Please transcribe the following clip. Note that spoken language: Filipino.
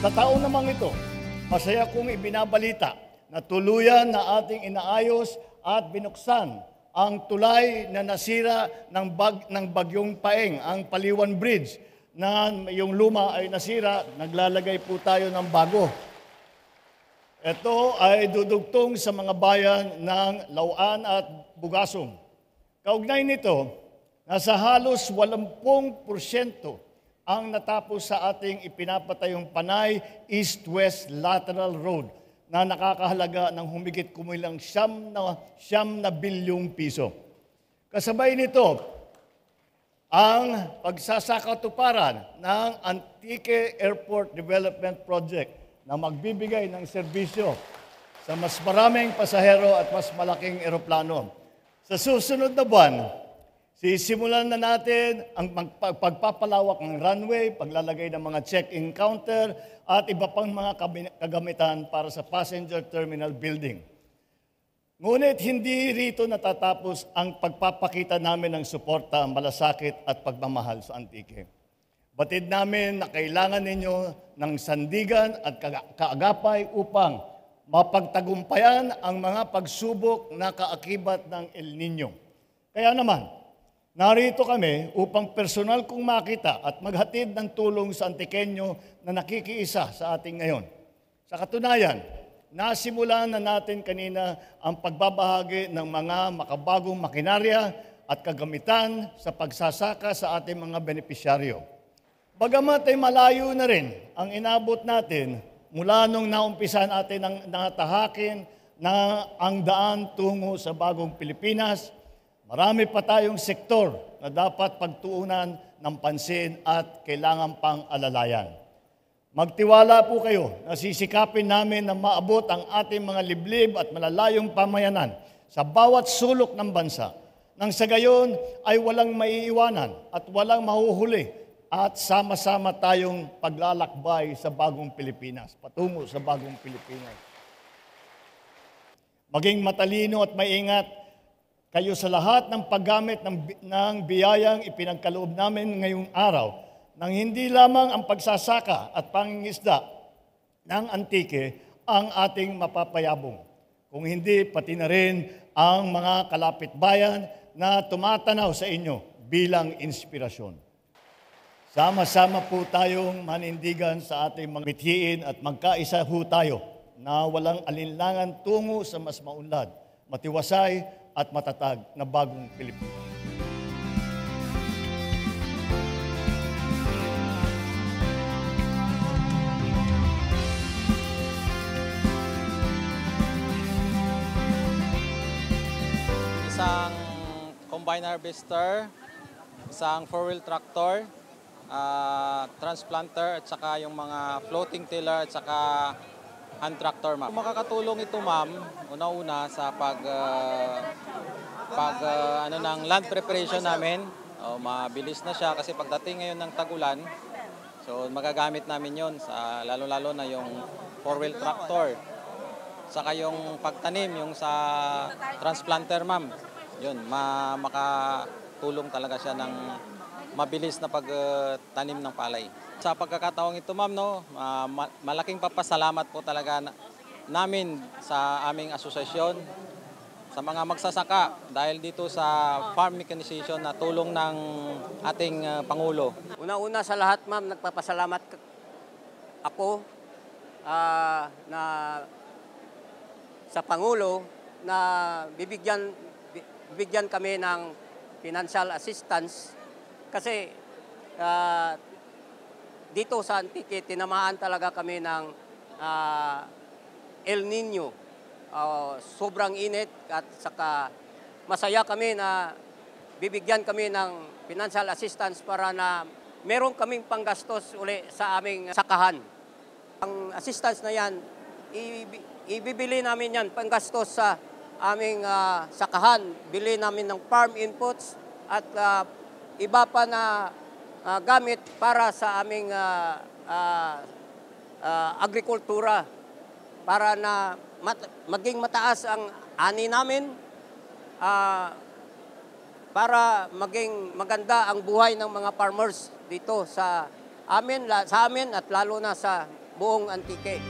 Sa taon namang ito, masaya kong ibinabalita na tuluyan na ating inaayos at binuksan ang tulay na nasira ng bagyong Paeng, ang Paliwan Bridge, na yung luma ay nasira, naglalagay po tayo ng bago. Ito ay dudugtong sa mga bayan ng Lauan at Bugasong. Kaugnay nito, nasa halos 80% ang natapos sa ating ipinapatayong Panay East-West Lateral Road na nakakahalaga ng humigit kumulang siyam na bilyong piso. Kasabay nito, ang pagsasakatuparan ng Antique Airport Development Project na magbibigay ng serbisyo sa mas maraming pasahero at mas malaking eroplano. Sa susunod na buwan, sisimulan na natin ang pagpapalawak ng runway, paglalagay ng mga check-in counter, at iba pang mga kagamitan para sa passenger terminal building. Ngunit hindi rito natatapos ang pagpapakita namin ng suporta, malasakit at pagmamahal sa Antique. Batid namin na kailangan ninyo ng sandigan at kaagapay upang mapagtagumpayan ang mga pagsubok na kaakibat ng El Nino. Kaya naman, narito kami upang personal kong makita at maghatid ng tulong sa Antiqueño na nakikiisa sa ating ngayon. Sa katunayan, nasimulan na natin kanina ang pagbabahagi ng mga makabagong makinarya at kagamitan sa pagsasaka sa ating mga benepisyaryo. Bagamat ay malayo na rin ang inabot natin mula nung naumpisan natin ang natahakin na ang daan tungo sa bagong Pilipinas, marami pa tayong sektor na dapat pagtuunan ng pansin at kailangan pang alalayan. Magtiwala po kayo na sisikapin namin na maabot ang ating mga liblib at malalayong pamayanan sa bawat sulok ng bansa. Nang sa gayon ay walang maiiwanan at walang mahuhuli at sama-sama tayong paglalakbay sa bagong Pilipinas, patungo sa bagong Pilipinas. Maging matalino at maingat kayo sa lahat ng paggamit ng biyayang ipinagkaloob namin ngayong araw nang hindi lamang ang pagsasaka at pangingisda ng Antique ang ating mapapayabong, kung hindi pati na rin ang mga kalapit-bayan na tumatanaw sa inyo bilang inspirasyon. Sama-sama po tayong manindigan sa ating mga mithiin at magkaisa ho tayo na walang alinlangan tungo sa mas maunlad, matiwasay at matatag na bagong Pilipinas. Isang combine harvester, isang 4-wheel tractor, transplanter at saka yung mga floating tiller at saka hand tractor, ma'am. Makakatulong ito, ma'am, una-una sa ng land preparation namin. Mabilis na siya kasi pagdating ngayon ng tagulan, so magagamit namin yon sa lalo-lalo na yung 4-wheel tractor. Saka yung pagtanim, yung sa transplanter, ma'am. Yun, makatulong talaga siya ng mabilis na pagtanim ng palay. Sa pagkakataong ito, ma'am, no, malaking papasalamat po talaga namin sa aming asosasyon, sa mga magsasaka dahil dito sa farm mechanization na tulong ng ating Pangulo. Una-una sa lahat, ma'am, nagpapasalamat ako na sa Pangulo na bibigyan kami ng financial assistance kasi dito sa Antique, tinamaan talaga kami ng El Nino. Sobrang init at saka masaya kami na bibigyan kami ng financial assistance para na meron kaming panggastos uli sa aming sakahan. Ang assistance na yan, ibibili namin yan panggastos sa aming sakahan. Bili namin ng farm inputs at iba pa na gamit para sa aming agrikultura para na maging mataas ang ani namin, para maging maganda ang buhay ng mga farmers dito sa amin at lalo na sa buong Antique.